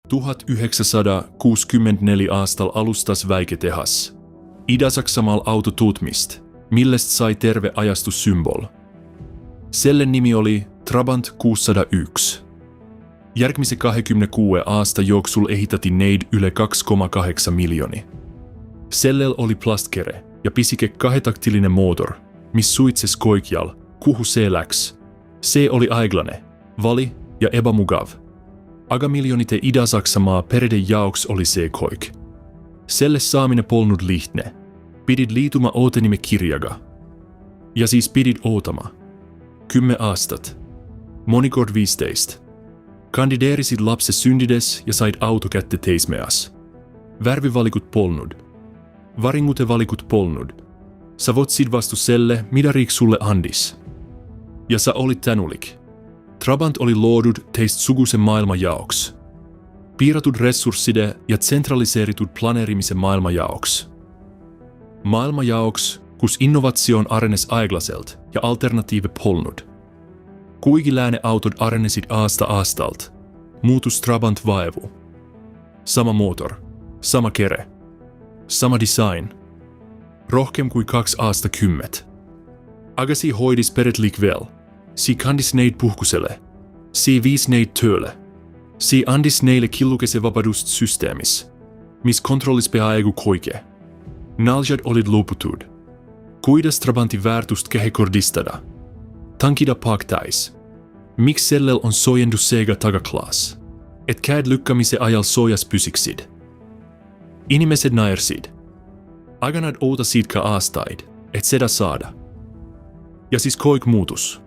1964 aastal alustas väiketehas Ida-Saksamaal autotuutmist, millestä sai terve ajastussymbol. Selle nimi oli Trabant 601. Järgmise 26 aasta juoksul ehitati neid yle 2,8 miljoni. Sellel oli plastkere ja pisike kahetaktillinen motor, miss suitses koikjal, kuhu se läks. Se oli aiglane, vali ja ebamugav. Aga miljonite Ida-Saksamaa perede jaoks oli se koik. Selle saaminen polnud lihtne. Pidid liituma ootenime kirjaga. Ja siis pidid ootama. 10 aastat. Monikord 15. Kandideerisid lapse syndides ja sait auto kätte teismeas. Värvivalikut polnud. Varingute valikut polnud. Sa votsid vastu selle, mitä riik sulle andis. Ja sa olit tänulik. Trabant oli loodud teist sugusen maailmanjaoks. Piiratud resursside ja tsentraliseeritud planeerimisen maailmanjaoks. Maailmanjaoks, kus innovatsion arenes aeglaselt ja alternatiive polnud. Kuigi lääneautot arenesid aasta aastalt, muutus Trabant vaevu. Sama motor, sama kere, sama design. Rohkem kuin 2 aastakymmet. Aga si hoidis peret likvel. Si kandis neid puhkuselle. Si viis neid töölle. Si andis neille killukese vapadust systeemis, mis kontrollis peaaegu koike. Naljad olid loputud. Kuidas Trabantin väärtust kehekordistada? Tankida paktais. Miksi sellel on sojendus seega tagaklaas? Et käed lykkämise ajal sojas pysiksid. Inimeset naersid. Aganad ootasid ka aastaid, et seda saada. Ja siis koik muutus.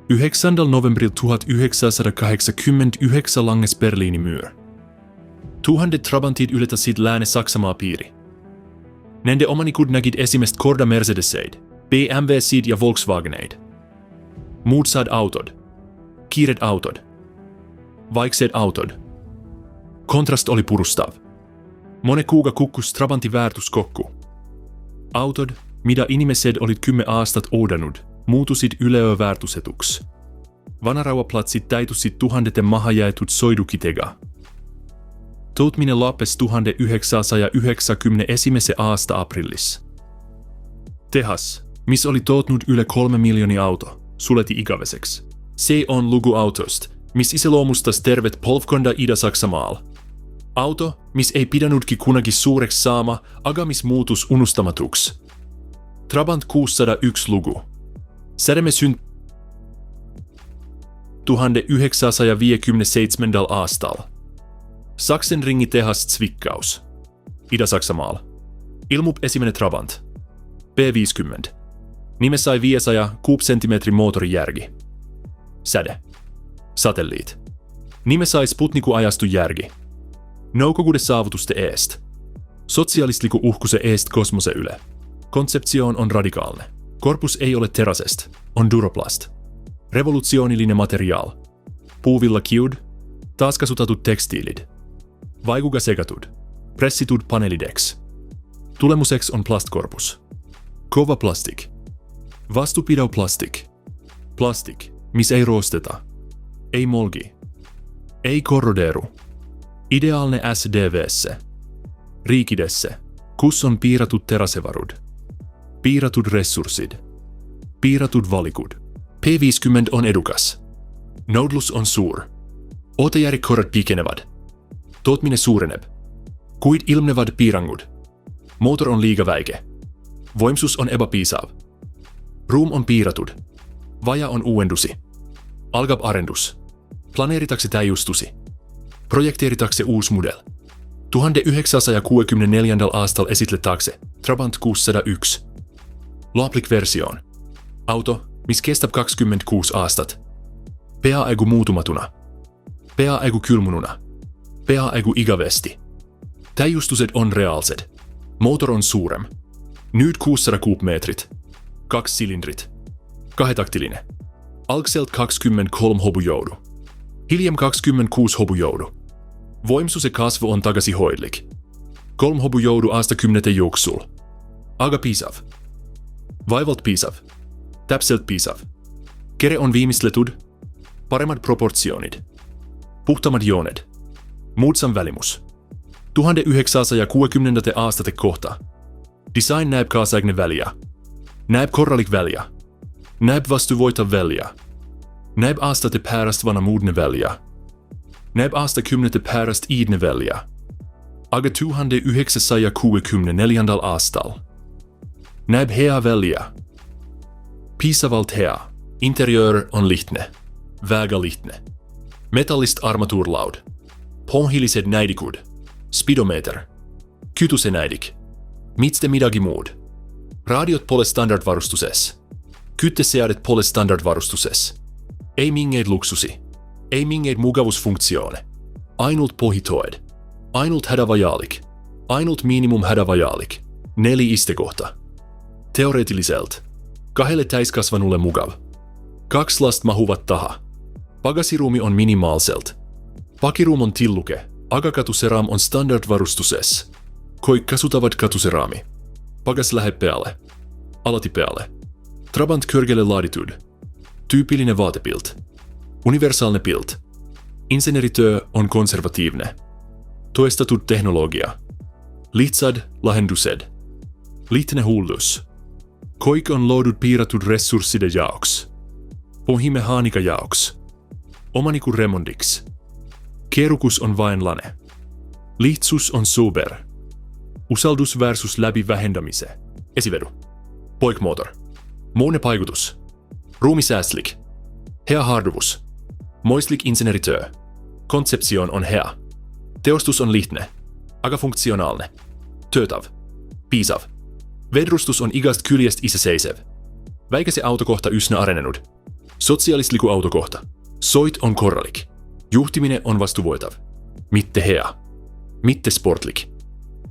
9. novembril 1989 langes Berliinin myr. Tuhandet Trabantit yletäsid Länne-Saksamaa piiri. Nende omanikud nägid esimest korda Mercedeseid, BMWsid ja Volkswageneid. Muut saad autod. Kiiret autod. Vaikseet autod. Kontrast oli purustav. Mone kuuga kukkus Trabantin väärtus kokku. Autod, mitä inimesed olid 10 aastat oodannut, muutusid yleöväärtusetuks. Vanarauaplatsit täytusid tuhanneten mahajäetut soidukitega. Toutminen loppes 1991 aasta aprillis. Tehas, miss oli tootnut yle 3 miljoni auto, suleti ikäveseksi. Se on lugu autosta, miss iseloomustas tervet polvkonda Ida-Saksamaal. Auto, miss ei pidänutkin kunnakin suureksi saama, aga miss muutus unustamatuks. Trabant 601 lugu. Sädemme 1957 aastal. Saksen ringitehas Zwickau's. Ida-Saksamaal. Ilmup esimene Trabant. B50. Nime sai 500 kuupsenttimetrin moottorijärgi. Säde. Satelliit. Nime sai Sputniku ajastu järgi. Noukokude saavutuste eest. Sosialistliku uhkuse eest kosmose yle. Konseptioon on radikaalne. Korpus ei ole terasest, on duroplast. Revolutionillinen materiaal. Puuvilla kiud. Taaskasutatut tekstiilit. Vaikuga segatud. Pressitud paneelideks. Tulemuseks on plastkorpus. Kova plastik. Vastupidau plastik. Plastik, mis ei roosteta. Ei molgi. Ei korrodeeru. Ideaalne SDV:ssä. Riikidessä, kus on piiratut terasevarud. Piiratud resurssid. Piiratud valikud. P50 on edukas. Noudlus on suur. Ootajärikkorrat pikenevad. Tootminen suureneb. Kuid ilmnevad piirangud. Motor on liiga väike. Voimsus on epäpiisav. Ruum on piiratud. Vaja on uuendusi. Algab arendus. Planeeritakse täyjustusi. Projekteeritakse uus model. 1964 aastal esitletakse Trabant 601. Loaplik-versioon. Auto, mis kestää 26 aastat. Peaaegu muutumatuna. Peaaegu kylmununa. Peaaegu ikävästi. Täyjustuset on reaalset. Motor on suurem. Nyt 600 kuupmetrit. 2 silindrit. Kahetaktillinen. Algselt 23 hobujoudu. Hiljem 26 hobujoudu. Voimsus ja kasvu on tagasi hoidlik. 3 hobujoudu aastakymmenten juoksul. Aga piisav. Vaivalt piisav. Täpselt piisav. Kere on viimistletud. Paremmat proportsioonit. Puhtamad joonet. Muutsan välimus. 1960 aastate kohta. Design näeb kaasaegne väliä. Näeb korralik väliä. Näeb vastuvoita väliä. Näeb aastate pärast vana muudne väliä. Näeb aastakymmentä pärast iidne väliä. Aga 1964 aastal. Näeb hea väliä. Piisavalt hea. Interiör on lihtne. Väga lihtne. Metallist armatuurlaud. Pohjilliset näidikud. Speedometer. Kytusenäidik. Mitste midagi muud. Radiot pole standardvarustuses. Kytteseadet pole standardvarustuses. Ei mingeid luksusi. Ei mingeid mugavusfunktioone. Ainult pohjitoed. Ainult hädävajaalik. Ainult minimum hädävajaalik. 4 istekohta. Teoreetiliselt. 2 täiskasvanulle mugav. 2 last mahuvat taha. Pagasiruumi on minimaalselt. Pakiruum on tilluke. Aga katuseraam on standardvarustuses. Koik kasutavat katuseraami. Pagas lähe peale. Alati peale. Trabant körgele laaditud. Tyypillinen vaatepilt. Universaalne pilt. Insinöörityö on konservatiivne. Toistettu teknologia. Lihtsad lahendused. Lihtne hullus. Koik on loodut piirratut resursside jaoks. Pohjimehaanika jaoks. Omanikun remondiks. Keerukus on vain lane. Lihtsus on sober. Usaldus versus läpi vähentämise. Esivedu. Poikmotor. Moone paikutus. Ruumisäästlik. Hea haarduvus. Moistlik insinöörityö. Konseption on hea. Teostus on lihtne. Aga funktionaalne. Töötav. Piisav. Vedrustus on igast kyljest isäseisev. Väikä se autokohta ysnä arenenut. Sosiaalistliku autokohta. Soit on korralik. Juhtiminen on vastuvoitav. Mitte hea. Mitte sportlik.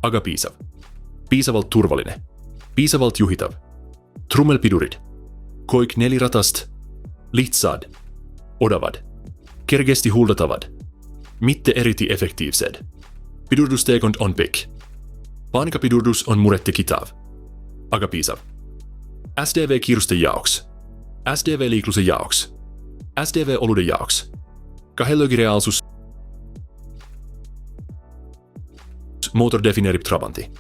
Aga piisav. Piisavalt turvallinen. Piisavalt juhitav. Trummelpidurid. Koik 4 ratast. Lihtsad. Odavad. Kergesti huldatavad. Mitte eriti effektiivsed. Pidurdustekont on pik. Paanikapidurdus on murettekitav. Aga piisav. SDV-kiirusten jaoks. SDV-liiklusen jaoks. SDV-oluiden jaoks. Kahdelögireaalsus. Motor defineerib Trabanti.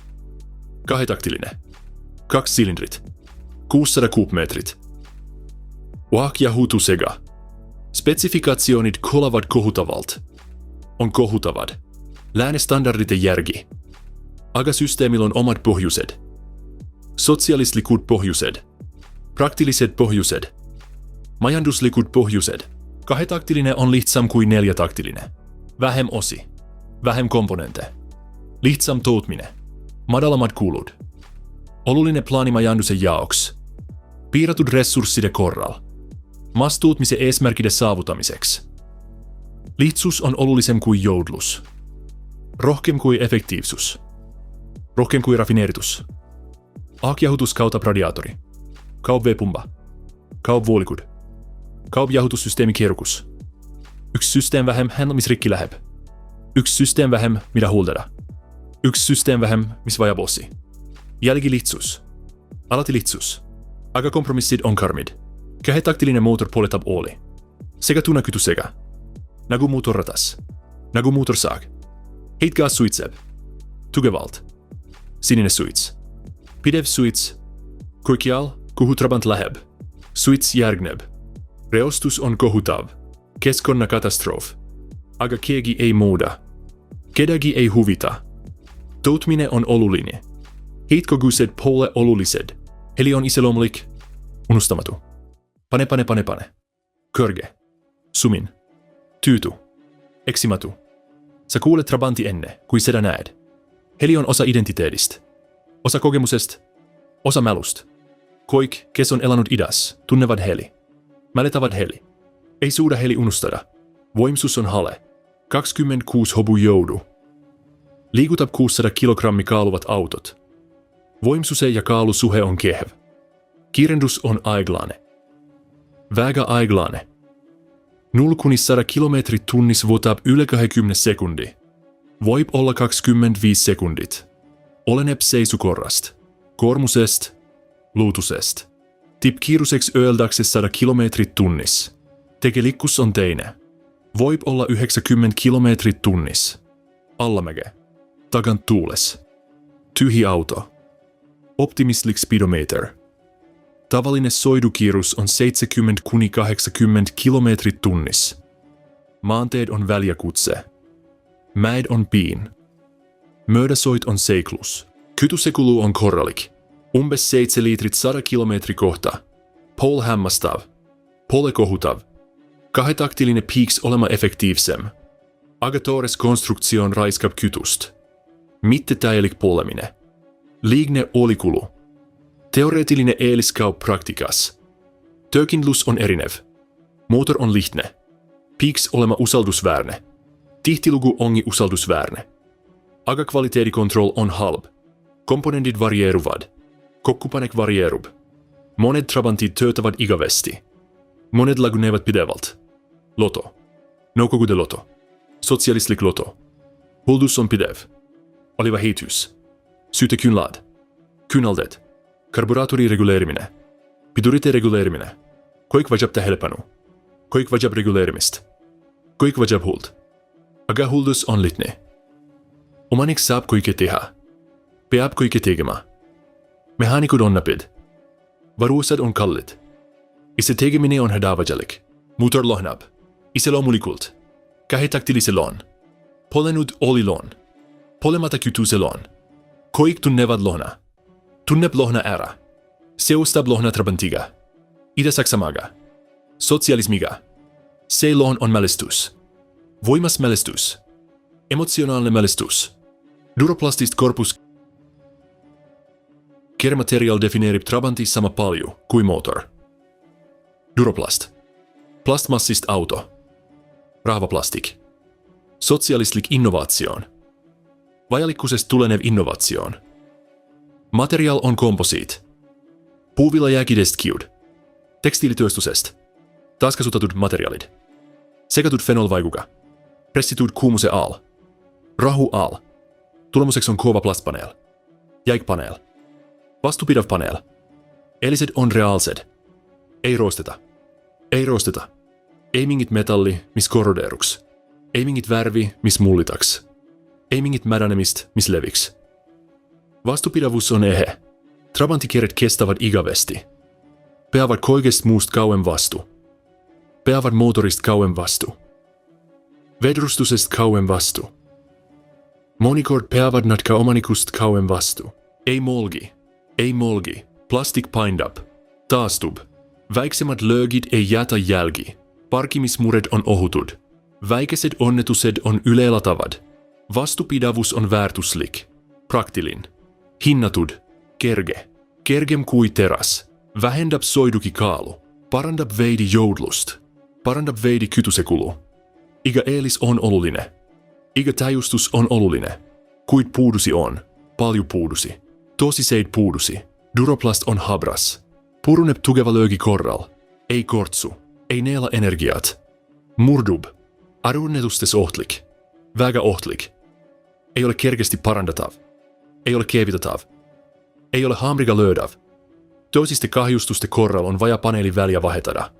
Kahetaktillinen. 2 silindrit. 600 kuupmetrit. Wahk ja hutusega. Spetsifikationit kolavat kohutavalt. On kohutavad. Läänestandardit ja järgi. Aga systeemillä on omat pohjuset. Sosiaalistlikud pohjuset. Praktilliset pohjuset. Majanduslikud pohjuset. Kahetaktillinen on lihtsam kuin 4-taktillinen. Vähem osi. Vähem komponente. Lihtsam toutminen. Madalammat kulut. Olullinen plaani majandusen jaoks. Piirratut resursside korral. Mastuutmisen eesmärkide saavutamiseksi. Lihtsus on olullisem kuin joudlus. Rohkem kuin effektiivsus. Rohkem kuin rafineeritus. Aakjahutus kautta radiatori. Kaup V-pumpa. Kaup vuolikud. Kaup jahutussysteemi kierrukus. 1 systeem vähem handlamisrikki läheb. 1 systeem vähem mitä huldada. 1 systeem vähem mis vaja bossi. Jälkilihtsus. Alati lihtsus. Aga kompromissid on karmid. Kahetaktillinen motor poletab oli. Sekä tunakytu sekä. Nagu motorratas. Nagu motorsaag. Heitgaas suitseb. Tugevalt. Sininen suits. Pidev suits. Koikial, kuhu Trabant läheb. Suits järgneb. Reostus on kohutav. Keskonna katastrof. Aga keegi ei muuda. Kedagi ei huvita. Toutminen on olullinen. Heitkoguset pole olullised. Eli on iseloomulik. Unustamatu. Pane. Körge. Sumin. Tyyty. Eksimatu. Sä kuulet Trabanti enne, kuin seda näed. Heli on osa identiteetistä. Osa kokemusesta. Osa mälusta. Koik, kes on elanud idas, tunnevad heli. Mäletavat heli. Ei suuda heli unustada. Voimsus on hale. 26 hobu joudu. Liikutab 600 kilogrammi kaaluvat autot. Voimsuse ja kaalusuhe on kehev. Kiirendus on aiglane. Väga aiglane. 0-100 kilometri tunnis votab yli 20 sekundi. Voip olla 25 sekundit. Oleneb seisukorrast. Kormusest. Luutusest. Tip kiiruseks ööldakse 100 kilometrit tunnis. Tekelikkus on teine. Voip olla 90 kilometrit tunnis. Allamäke. Takant tuules. Tyhji auto. Optimistic speedometer. Tavallinen soidukiirus on 70–80 kilometrit tunnissa. Maanteet on väljakutse. Mäed on piin. Möödäsoit on seiklus. Kytysekulu on korralik. Umbes 7 litrit 100 kilometri kohta. Pol hämmästäv. Pole kohutav. Kahetaktillinen piiks olema effektiivsem. Agatores konstruktion raiskab kytust. Mitte täielik polemine. Liigne olikulu. Teoreettinen eeliskau praktikas. Tökindlus on erinev. Motor on lihtne. Piiks olema usaldusväärne. Tihtilugu ongi usaldusväärne. Aga kvaliteedikontroll on halb. Komponentit varieeruvad. Kokkupanek varierub. Monet Trabantit töötävät igavesti. Monet lagunevat pidevalt. Loto. Noukogude loto. Sosialistlik loto. Huldus on pidev. Oliva heitys. Syte kynlad. Kynaldet. Karburaattori reguleerimine. Pidurite reguleerimine. Koik vajab tähelepanu. Koik vajab reguleerimist. Koik vajab huld. Aga huldus on lihtne. Omanik saab kõike teha. Peab kõike tegema. Mehaanikud on napid. Varuosad on kallid. Ise tegemine on hädavajalik. Mootor lohnab. Iseloomulikult. Kahetaktilisel. Pole nüüd olilon. Polemata kütuselon. Kõik tunnevad lohna. Tunneb lohna ära. Seostab lohna Trabantiga. Ida-Saksamaaga. Sotsialismiga. See lohn on mälestus. Voimas mälestus. Emotsionaalne mälestus. Duroplastist korpus. Kermateriaal defineerib Trabanti sama palju kui mootor. Duroplast. Plastmassist auto. Rahvaplastik. Sotsialistlik innovaatsioon. Vajalikkusest tulenev innovaatsioon. Materiaal on komposiit. Puuvillajääkidest kiud. Tekstiilitööstusest. Taaskasutatud materiaalid. Sekatud fenolvaiguga. Pressitud kuumuse all. Rahu all. Tulemuseks on kova plastpaneel. Jäikpaneel. Vastupidav paneel. Eliset on reaalsed. Ei roosteta. Ei roosteta. Ei mingit metalli, mis korrodeeruks. Ei mingit värvi, mis mullitaks. Ei mingit mädänemist, mis leviks. Vastupidavuus on ehe. Trabantikeret kestävät igavesti. Peavad koikest muust kauem vastu. Peavad motorist kauem vastu. Vedrustusest kauem vastu. Monikord peavad nad ka omanikust kauem vastu. Ei molgi. Ei molgi. Plastik paindab. Taastub. Väiksemät löögid ei jätä jälgi. Parkimismuret on ohutud. Väikesed onnetused on ylelatavad. Vastupidavuus on väärtuslik. Praktilin. Hinnatud. Kerge. Kergem kui teräs. Vähendab soidukikaalu. Parandab veidi joudlust. Parandab veidi kytysekulu. Iga eelis on oluline. Iga täjustus on oluline. Kuid puudusi on. Paljon puudusi. Tosiseid puudusi. Duroplast on habras. Puruneb tukeva löögi korral. Ei kortsu. Ei neela energiat. Murdub. Arvonnetustes ohtlik. Väga ohtlik. Ei ole kergesti parandatav. Ei ole keevitatav. Ei ole haamriga löödav. Toisiste kahjustuste korral on vaja paneelin väliä vahetada.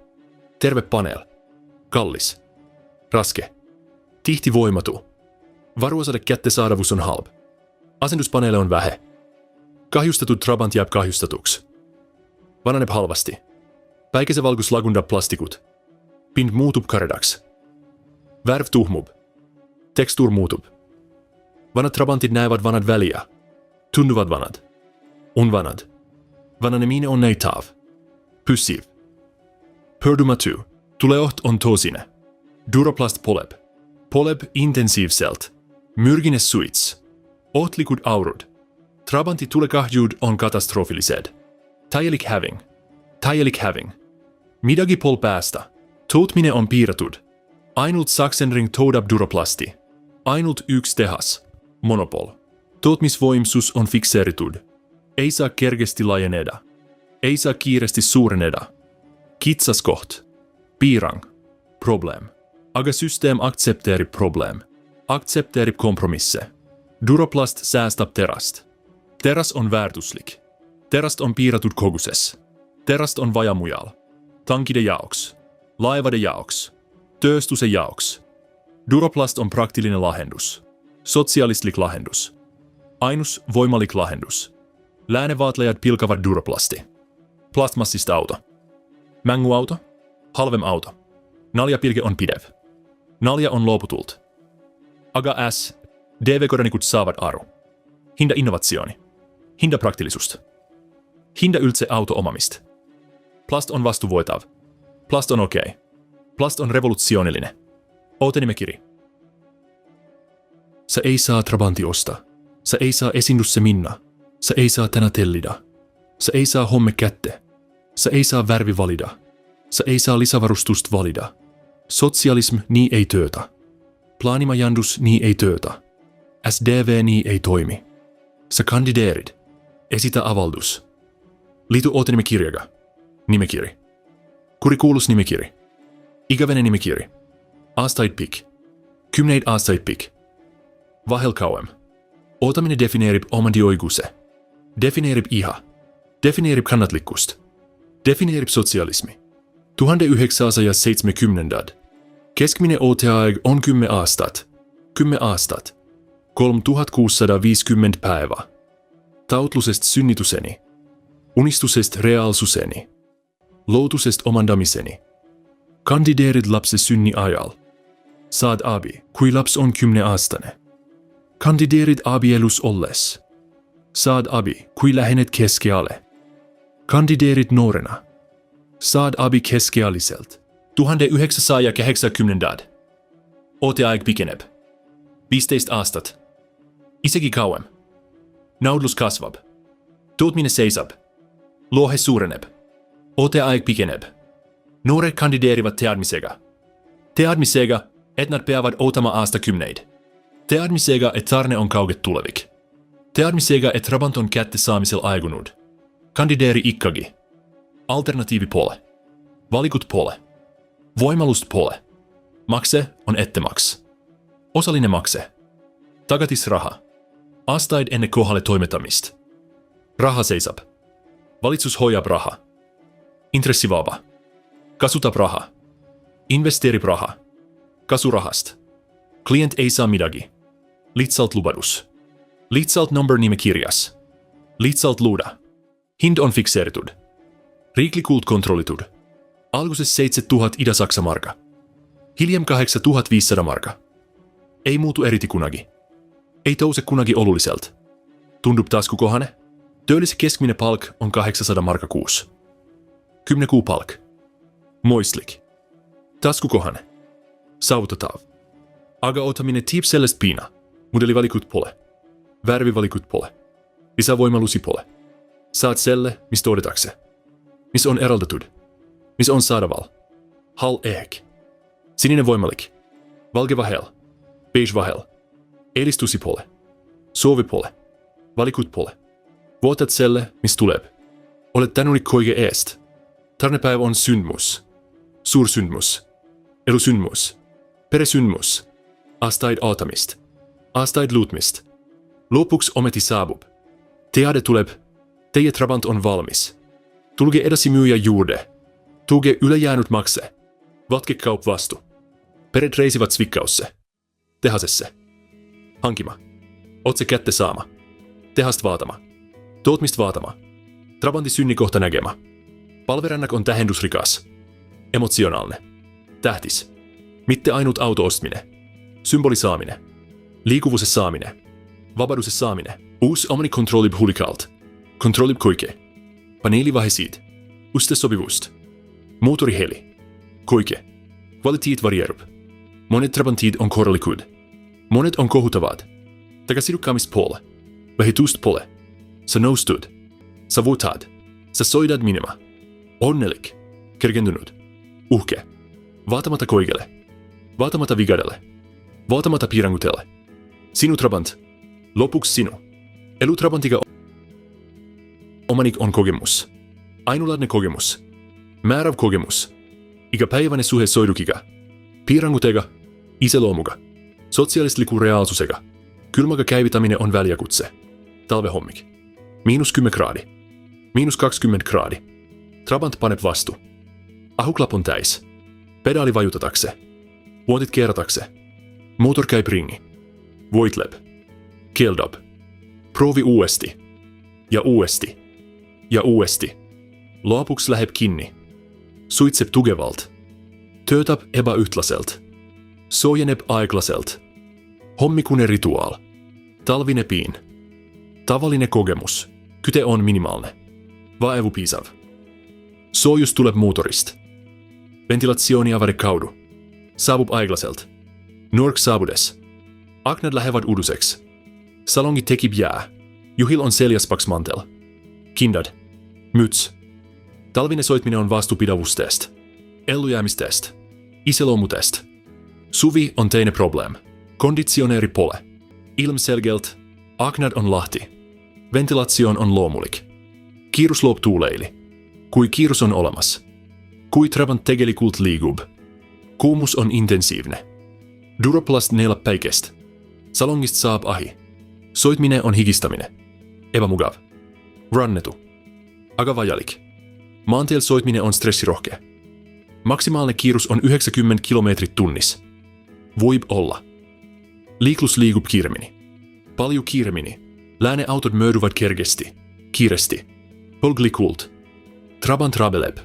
Terve paneel. Kallis. Raske. Tihti voimatu. Varuosade kättesaadavuus on halb. Asennuspaneele on vähe. Kahjustetut Trabant jääb kahjustatuks. Vananeb halvasti. Päikesevalgus lagundab plastikut. Pind muutub karedaks. Värv tuhmub. Tekstuur muutub. Vanat Trabantit näevät vanat väliä. Tunnuvat vanat. On vanat. Vananemine on neitav. Pysyv. Pördumatu. Tuleoht on tosine. Duroplast poleb. Poleb intensiivselt. Myrgine suits. Ohtlikud aurud. Trabanti tulekahjud on katastrofiliset. Täielik häving. Täielik häving. Midagi pol päästä. Tootmine on piiratud. Ainult Sachsenring toodab Duroplasti. Ainult yksi tehas. Monopol. Tootmisvoimsus on fikseeritud. Ei saa kergesti laajeneda. Ei saa kiiresti suureneda. Kitsaskoht. Piirang. Problem. Aga systeem aktsepteerib problem. Aktsepteerib kompromisse. Duroplast säästab teräst. Teräs on väärtuslik. Teräst on piiratud koguses. Teräst on vaja mujal. Tankide jaoks. Laivade jaoks. Tööstuse jaoks. Duroplast on praktillinen lahendus. Sosialislik lahendus. Ainus voimalik lahendus. Läänevaatlejat pilkavat duroplasti. Plastmassista auto. Mänguauto. Halvem auto. Naljapilke on pidev. Nalja on looputult. Aga S. DV-kodanikut saavat aru. Hinda innovatsiooni. Hinda praktilisuus. Hinda yltse auto omamist. Plast on vastuvoitav. Plast on okei. Plast on revolutionillinen. Ootenimekiri. Sä ei saa Trabanti ostaa. Sä ei saa esindusse minna. Sä ei saa tänä tellida. Sä ei saa homme kätte. Sä ei saa värvi valida. Sä ei saa lisävarustust valida. Sosialism nii ei töötä. Plaanimajandus nii ei töötä. SDV nii ei toimi. Sä kandideerit. Esitä avaldus. Liity ootenimekirjaga. Nimekiri. Kurikuulus nimekiri. Ikävene nimekiri. Aastaid pik. Kymneid aastaid pik. Vahel kauem. Ootaminen defineerib omandioiguse. Defineerib iha. Defineerib kannatlikkust. Defineerib sosialismi. 1970. Keskminen OT-aeg on 10 aastat. 10 aastat. 3650 päivää. Tautlusest synnituseni. Unistusest reaalsuseni. Loutusest omandamiseni. Kandideerit lapse synni ajal. Saad abi, kui laps on 10 aastane. Kandideerit abielus olles. Saad abi, kui lähenet keskeale. Kandideerit nuorena. Saad abi keskealiselt. 1980. OT-aeg pikeneb. 15 aastat. Isegi kauem. Naudlus kasvab. Tootminen seisab. Lohe suureneb. OT-aeg pikeneb. Nuoret kandideerivat teadmisega. Teadmisega, et nad peavad ootama aastakymneid. Teadmisega, et tarne on kauget tulevik. Teadmisega, et Trabant on kätte saamisel aigunut. Kandideeri ikkagi. Alternatiivi pole. Valikut pole. Voimalust pole. Makse on ettemaks. Osallinen makse. Tagatisraha. Aastaid ennen kohdalle toimittamist. Raha seisab. Valitsus hoiab raha. Intressivaba. Kasutab raha. Investeerib raha. Kasurahast. Klient ei saa midagi. Lihtsalt lubadus. Lihtsalt number nimekirjas. Lihtsalt luuda. Hind on fikseeritud. Riiklikult kontrollitud. Alguses 7000 Ida-Saksa marka. Hiljem 8500 marka. Ei muutu eriti kunagi. Ei touse kunagi olulliselt. Tundub taskukohane? Työllisen keskiminen palk on 800 marka kuussa. 10 kuupalk. Moistlik. Taskukohane. Saavutetav. Aga otaminen tiip sellest piina. Modellivalikut pole. Värvivalikut pole. Lisävoimalusi pole. Saat selle, mis toodetakse. Mis on eraldatud. Mis on saadaval. Hal ehk. Sininen voimalik. Valge vahel. Beige vahel. Edistusi pole. Soovi pole. Valikut pole. Vuotat selle, mis tuleb. Olet tänulik koige eest. Tarnepäev on syndmus. Suursyndmus. Elusyndmus. Peresyndmus. Aastaid ootamist. Aastaid luutmist. Lopuks ometi saabub. Teade tuleb. Teie Trabant on valmis. Tulge edasi myyjä juurde. Tuge ylejäänyt makse. Vatke kaup vastu. Peret reisivat svikkausse. Tehasesse. Hankima. Otse kätte saama. Tehast vaatama. Tootmist vaatama. Trabanti synnikohta näkemä. Palverannak on tähendusrikas. Emotionaalinen. Tähtis. Mitte ainut auto ostminen. Symboli saaminen. Liikuvuus saaminen. Vapaudus saaminen. Uus omni kontrollib hulikalt. Kontrollib koike. Paneelivahesid. Uste sopivust. Motoriheli. Koike. Kvalitet varierub. Monet Trabantid on korralikud. Monet on kohutavat. Tagasidukkaamist pole. Vähitust pole. Sä noustud. Sä votad. Sä soidad minema. Onnellik. Kergentynyt. Uhke. Vaatamatta koikelle. Vaatamatta vigadelle. Vaatamatta piirangutelle. Sinu Trabant. Lopuks sinu. Elutrabantiga omanik on kokemus. Ainulaadne kokemus. Määräv kokemus. Ikäpäiväinen suhe soidukiga. Piirangutega. Iseloomuga. Sosialisliku reaalsusega. Kylmäga käivitäminen on väljakutse. Talvehommik. -10 graadi. -20 graadi. Trabant paneb vastu. Ahuklap on täis. Pedaali vajutatakse. Vuotit kierratakse. Motor käib ringi. Voitleb. Keldab. Provi uudesti. Ja uudesti. Ja uudesti. Lopuksi läheb kinni. Suitseb tugevalt. Töötab epäyhtläselt. Sojeneb aeglaselt. Hommikuinen rituaal. Talvinen piin. Tavallinen kokemus. Kyte on minimaalne. Vaevu piisav. Soojus tuleb mootorista. Ventilatsiooni avare kaudu. Saabub aeglaselt. Nurk saabudes. Aknad lähevad uuduseks. Salongi tekib jää. Juhil on seljas paks mantel. Kindad. Myts. Talvinen soitminen on vastupidavuustest. Ellujäämistest. Iseloomutest. Suvi on teine problem. Konditioneeri pole. Ilmselgelt. Aknad on lahti. Ventilatioon on loomulik. Kiirus tuuleili. Kui kiirus on olemas. Kui Trabant tegelikult liigub. Kuumus on intensiivne. Duroplast neila päikestä. Salongist saab ahi. Soitminen on higistäminen. Epämugav. Rannetu. Aga vajalik. Maantiel soitminen on stressirohkea. Maksimaalinen kiirus on 90 kilometrit tunnis. Voib olla. Liiklus liigub kiiremini. Paljon kiiremini. Lääneautot möödyvät kiiresti. Polglikult. Trabant rabeleb.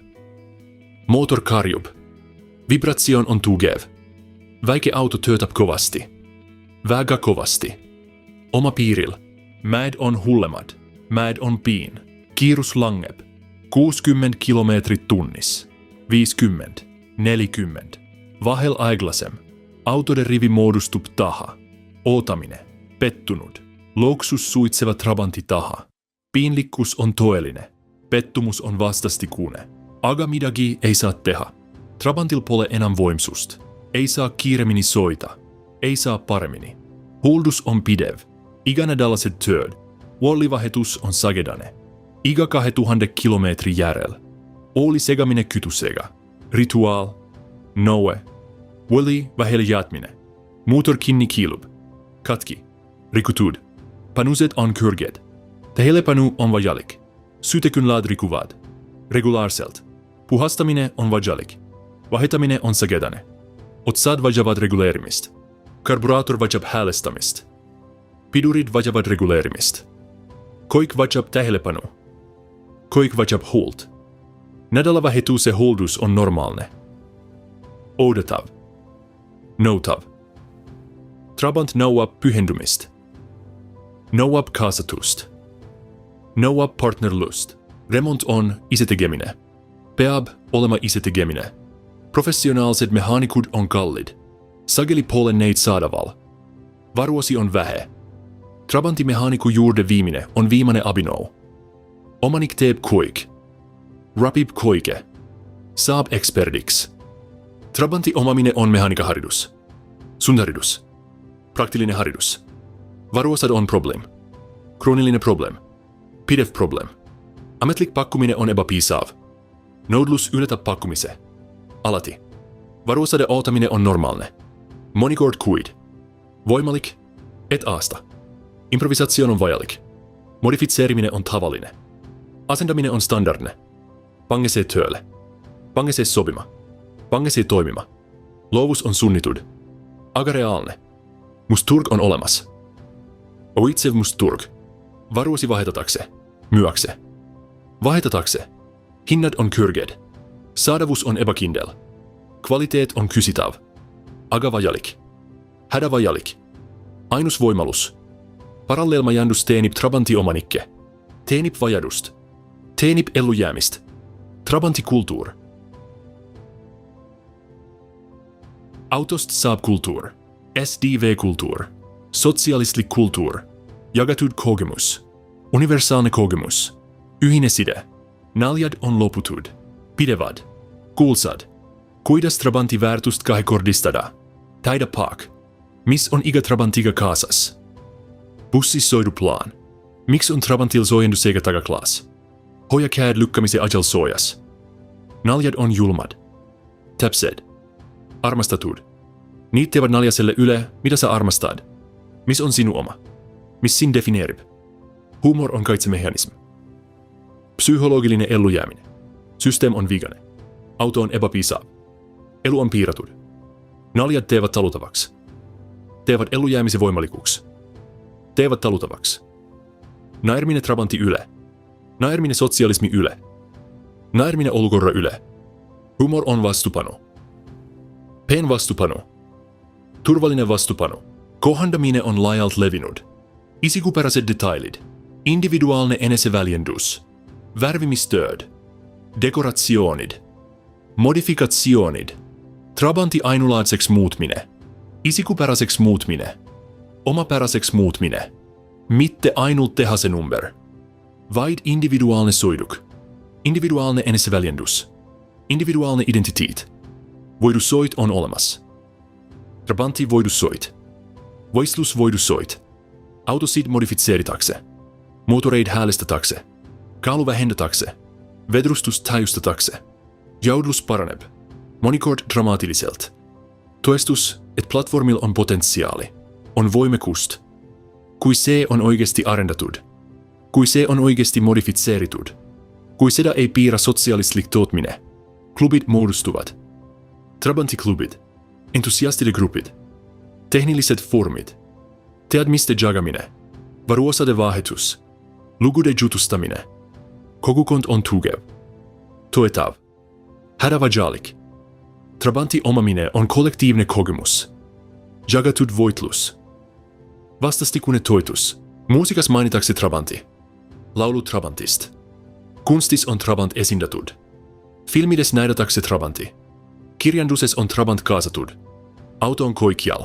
Motor karjub. Vibration on tugev. Väike auto töötab kovasti. Väga kovasti. Oma piiril. Mäed on hullemad. Mäed on piin. Kiirus langeb. 60 kilometrit tunnis. 50. 40. Vahel aeglasem. Autoden rivi muodostub taha. Ootaminen. Pettunut. Loksus suitseva Trabanti taha. Piinlikkus on toellinen. Pettumus on vastastikune. Aga midagi ei saa tehdä. Trabantil pole enää voimsust. Ei saa kiiremini soita. Ei saa paremini. Huldus on pidev. Iga nädalaset tööd. Vuolivahetus on sagedane. Iga 2000 kilometri järel. Oli segaminen kytysega. Rituaal. Noe. Vuoli vähel jäätminen. Motor kinni kiilub. Katki. Rikutud. Panuset on kyrged. Tehelepanu on vajalik. Sytekyn laad rikuvad. Regulaarselt. Puhastaminen on vajalik. Vahetaminen on sagedane. Otsad vajavat reguleerimist. Karburator vajab häälestamist. Pidurid vajavat reguleerimist. Koik vajab tähelepanu. Koik vajab hult. Nädalavahetus ja huldus on normaalne. Odotav. Noutav. Trabant nauab pyhendumist. Nauab kaasatust. Nauab partnerlust. Remont on isetekeminen. Peab olema isetekeminen. Professionaalset mehaanikut on kallid. Sageli puolen neid saadaval. Varuosi on vähe. Trabanti mehaaniku juurde viiminen on viimeinen abinou. Omanik teeb koik. Rapib koike. Saab expertiksi. Trabanti omaminen on mehaanikaharidus. Sundaridus. Praktillinen haridus. Varuosad on problem. Kroonillinen problem. Pidev problem. Ametlik pakkuminen on epäpiisav. Noudlus yletä pakkumise. Alati. Varuosade ootaminen on normaalne. Monikord kuid. Voimalik. Et aasta. Improvisation on vajalik. Modifitseeriminen on tavallinen. Asendaminen on standardne. Pangesee töölle. Pangesee sopima. Pangesee toimima. Luovus on sunnitud. Aga reaalne. Musturg on olemas. Oitsev musturg. Varuosi vahetatakse. Myakse. Vahetatakse. Hinnat on kyrged. Saadavuus on epäkindel. Kvaliteet on kysitav. Aga vajalik. Hädä vajalik. Ainus voimalus. Parallelma jandus teenip Trabanti omanikke. Teenip vajadust. Teenip ellujäämist. Trabanti kultuur. Autost saab kultuur. SDV-kultuur. Sosiaalistlik kultuur. Jagatud kogemus. Universaalne kogemus. Ühine side. Naljad on loputud. Pidevad. Kuulsad. Kuidas Trabanti väärtust kahekordistada. Taida paak. Mis on iga Trabantiga kaasas. Bussis soidu plan. Miksi on Trabantil soojendus eikä takaklaas? Hoja käed lykkämisen ajal soojas. Naljad on julmad. Täpsed. Armastatud. Niit teevad naljaselle yle, mitä sä armastad. Mis on sinu oma? Mis sin defineerib? Humor on kaitsemekanismi. Psykologillinen ellujääminen. Systeem on vigane. Auto on epäpiisaava. Elu on piiratud. Naljat teevat talutavaksi. Teevat elujäämisen voimalikuksi. Teevat talutavaksi. Naermine Trabanti yle. Naermine sosialismi yle. Naermine olukorra yle. Humor on vastupanu. Pen vastupanu. Turvallinen vastupanu. Kohandamine on laajalt levinnyt. Isikuperäiset detailit. Individuaalinen eneseväljendus. Värvimistööd. Dekorationid. Modifikationid. Trabanti ainulaatseksi muutmine. Isikuperäiseksi muutmine. Omaperäiseksi muutmine. Mitte ainult tehasenumber. Vaid individuaalinen soiduk. Individuaalinen eneseväljendus. Individuaalinen identiteet. Voidussoit on olemas. Trabanti voidussoit. Voislus voidussoit. Autosid modifitseeritakse. Motoreid häälestetakse. Kaalu vähendetakse. Vedrustus tajustatakse. Jaudlus paraneb. Monikord dramaatiliselt. Toestus, et platformil on potentiaali. On voimekust. Kui se on oikeasti arendatud. Kui se on oikeasti modifitseeritud. Kui seda ei piira sosialislik tootmine. Klubit muodostuvat. Trabantiklubit. Entusiastide grupit. Tehnilliset foorumit. Teadmiste jagamine. Varuosade vahetus. Lugude jutustamine. Kogukond on tugev. Toetav. Hädävajalik. Trabanti omamine on kollektiivinen kogemus. Jagatud voitlus. Vastastikune toitus. Muusikas mainitaksi Trabanti. Laulu Trabantist. Kunstis on Trabant esindatud. Filmides näidatakse Trabanti. Kirjanduses on Trabant kaasatud. Auto on koikial.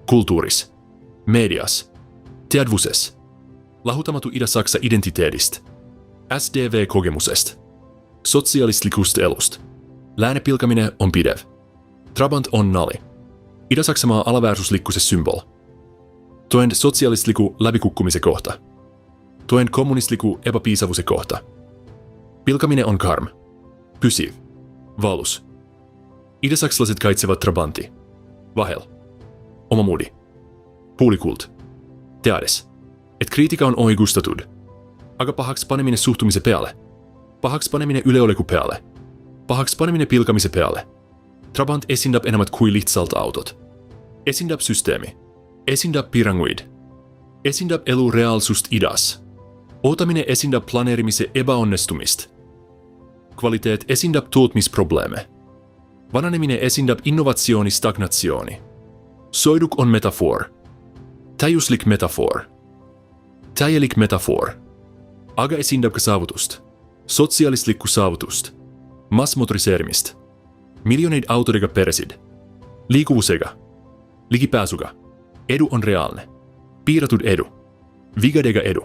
Kulttuuris. Medias. Teadvuses. Lahutamatu Ida-Saksa identiteetist. SDV-kogemusest. Sosialistlikusta elust. Läänepilkaminen on pidev. Trabant on nali. Ida-Saksamaa alaväärsuslikkuse symbol. Toen sosialistliku läbikukkumisen kohta. Toen kommunistliku epäpiisavuuden kohta. Pilkaminen on karm. Pysyv. Valus. Ida-saksalaiset kaitsevat Trabanti. Vahel. Omamuudi. Puulikult. Teades, et kriitika on oikeustatud. Aga pahaks paneminen suhtumisen peale. Pahaks paneminen yleoleku peale. Pahaks paneminen pilkamisen peale. Trabant esindab enemmät kuin lihtsalt autot. Esindab systeemi. Esindab piranguid. Esindab elu reaalsust idas. Ootaminen esindab planeerimisen epäonnestumist. Kvaliteet esindab tootmisprobleeme. Vananeminen esindab innovatsiooni stagnatsiooni. Soiduk on metafor. Täjuslik metafor. Täjelik metafor. Aga esindab saavutust. Sosialistlikku saavutust. Massmotoriseerimist. Miljoneid autodega peresid. Liikuvusega. Ligipääsuga. Edu on reaalne. Piiratud edu. Vigadega edu.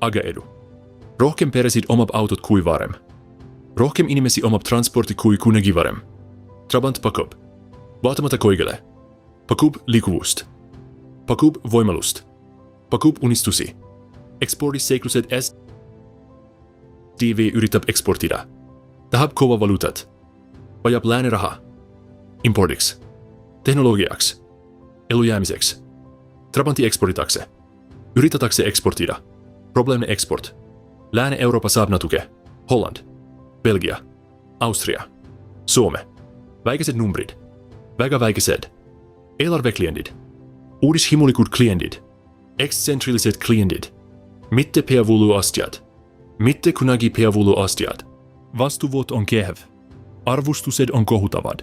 Aga edu. Rohkem peresid omab autot kui varem. Rohkem inimesi omab transporti kui kunagi varem. Trabant pakub. Vaatamata koigele. Pakub liikuvust. Pakub voimalust. Pakub unistusi. Ekspordiseiklused SDV yritab eksportida. Tahab kova valuutat. Vajab lääneraha. Importiks. Teknologiaks. Elujäämiseksi. Trabanti eksportitakse. Yritätakse eksportida. Probleemne export. Lääne-Eurooppa saab natuke. Holland. Belgia. Austria. Suome. Väikäiset numbrid. Väga väikäised. Eelarvekliendid. Uudishimulikud kliendid. Ekscentriliset kliendid. Mitte peavulu astiat. Mitte kunagi peavulu astiat. Vastuvot on kehev. Arvustused on kohutavad.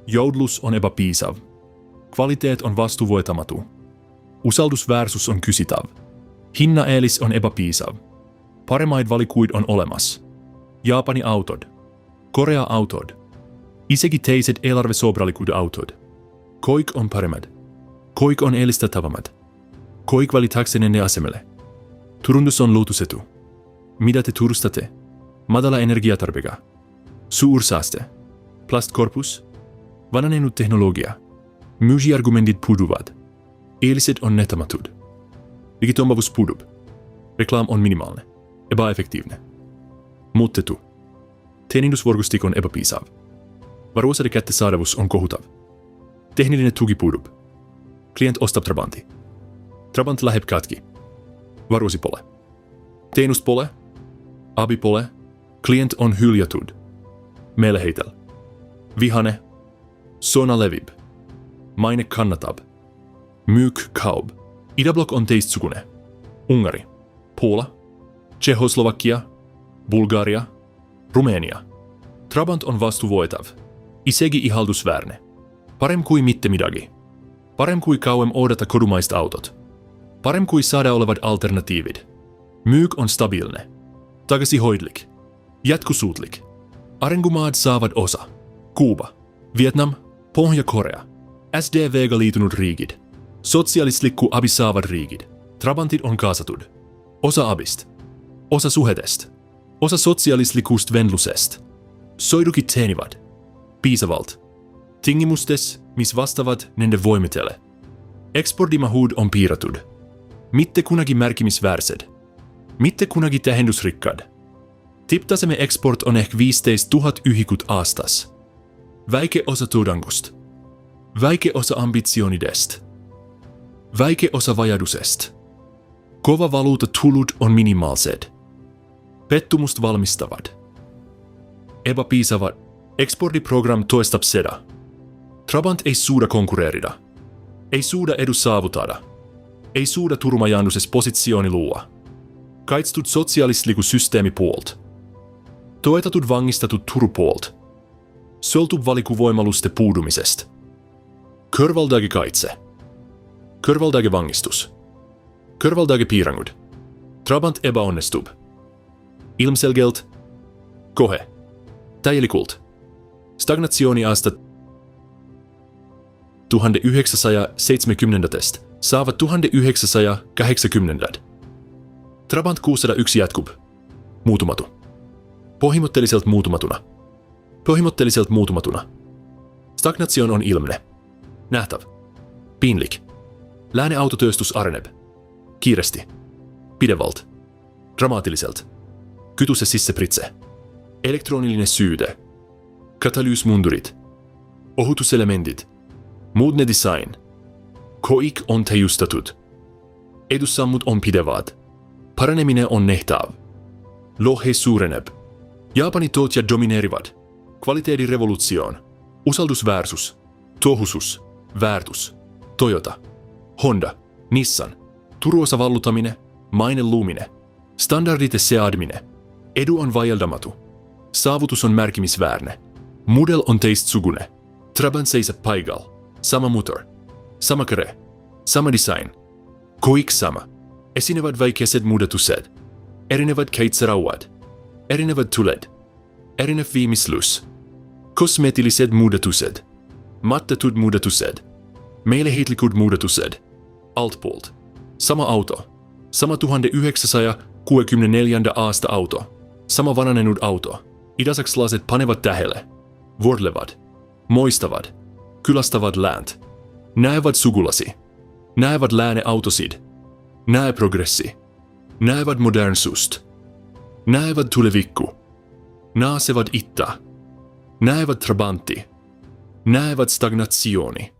Joudlus on epäpiisav. Kvaliteet on vastuvoitamatu. Usaldusväärsus on kysitav. Hinnaeelis on epäpiisav. Paremaid valikuid on olemas. Japani autod. Korea autod. Isegi teiset eelarvesobralikud autod. Koik on paremad. Koik on eelistatavamad. Koik valitaksenne ne asemelle. Turundus on luotusetu. Mitä te turustatte? Madala energiatarbega. Suur saaste. Plastkorpus. Vananenut teknologia. Myyjiargumentit puuduvat. Eeliset on nettamatud. Digitombavus puudub. Reklam on minimaalne. Epäeffektiivne. Muutettu. Teenindusvorgustik on epäpiisav. Varuosade kättesaadavuus on kohutav. Teknillinen tuki puudub. Klient ostab Trabanti. Trabant läheb katki. Varuosi pole. Teenus pole. Abi pole. Klient on hyljatud. Meeleheitel. Vihane. Sona levib. Maine kannatab. Myk Kaub. Idablok on teistsugune. Unkari, Puola, Tšehoslovakia, Bulgaria, Rumeenia. Trabant on vastuvoitav. Isegi ihaldusväärne. Parem kuin mitte midagi. Parem kuin kauem odata kodumaiset autot. Parem kuin saada olevat alternatiivit. Myk on stabiilne. Tagasihoidlik. Jatkusuutlik. Arengumaat saavat osa. Kuuba, Vietnam, Pohjois-Korea. SDV:ga liitynyt riigid. Sosialistlikku abi saavat riigid. Trabantit on kaasatud. Osa abist. Osa suhetest. Osa sosialistlikuust vendlusest. Soidukit teenivat. Piisavalt. Tingimustes, mis vastaavat nende voimitelle. Eksportimahud on piiratud. Mitte kunagi märkimisväärset. Mitte kunagi tähendusrikkad. Tiptaseme export on ehkä 15 000 ühikut aastas. Väike osa tuotangosta. Väike osa ambitionidest. Väike osa vajadusest. Kova valuuta tulot on minimaalset. Pettumusta valmistavat. Epäpiisavat. Exportiprogram toistab seda. Trabant ei suuda konkureerida. Ei suuda edu saavutada. Ei suuda turmajaannuses positsiooni luua. Kaitstut sosialistliku systeemi puolta. Toetatut vangistatut turpuolta. Soltu valikuvoimaluste puudumisesta. Kõrvaldage kaitse. Kõrvaldage vangistus. Kõrvaldage piirangud. Trabant epäonnistub. Ilmselgelt. Kohe. Täielikult. Stagnatsiooni aastat 1970 saavat 1980. Trabant 601 jatkub. Muutumatu. Pohjimmotteelliselt muutumatuna. Stagnatsion on ilmne. Nähtäv. Piinlik. Lääne autotööstus areneb. Kiiresti. Pidevalt. Dramaatiliselt. Kytuse sissepritse. Elektronillinen syyde. Katalyysmundurit. Ohutuselementit. Muudne design. Koik on tejustatut. Edussammut on pidevat. Paraneminen on nähtäv. Lohe suureneb. Japani tuottajat domineerivat. Kvaliteettirevoluutioon. Usaldus versus. Tohusus. Väärtus. Toyota. Honda. Nissan. Turuosa vallutaminen. Maine luuminen. Standardite seadminen. Edu on vaieldamatu. Saavutus on märkimisväärne. Model on teistsugune. Trabant seisä paikal. Sama motor. Sama kare. Sama design. Koik sama. Esinevad väikeiset muudatukset. Erinevät keitsarauat. Erinevät tuled. Erinev viimeistys. Kosmeetiliset muudatukset. Mattatut muudatukset. Meilehitlikud muudatukset. Altpuolt. Sama auto. Sama 1964 aasta auto. Sama vananenut auto. Idasaksalaiset panevat tähelle. Vuorlevat. Moistavat. Kylästävät länt. Näevät sugulasi. Näevät lääne autosid. Näe progressi. Näevät modernsust. Näevät tulevikku. Naasevat itta. Näevät trabantti. Näevät stagnatsiooni.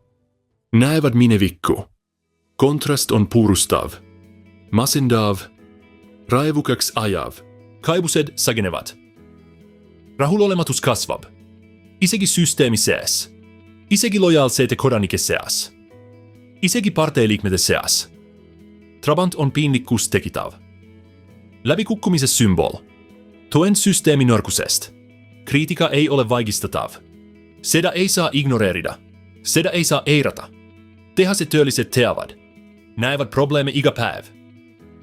Näevät minevikku. Kontrast on purustav. Masendav. Raivukaks ajav. Kaivused sagenevat. Rahulolematus kasvab. Isegi systeemi sees. Isegi lojaalseite kodanike seas. Isegi parteiliikmete seas. Trabant on piinlikkuus tekitav. Läbikukkumisen symbol. Toen systeemi norkusest. Kriitika ei ole vaikistatav. Seda ei saa ignoreerida. Seda ei saa eirata. Tehaset työlliset teavat. Näevät probleeme iga päev.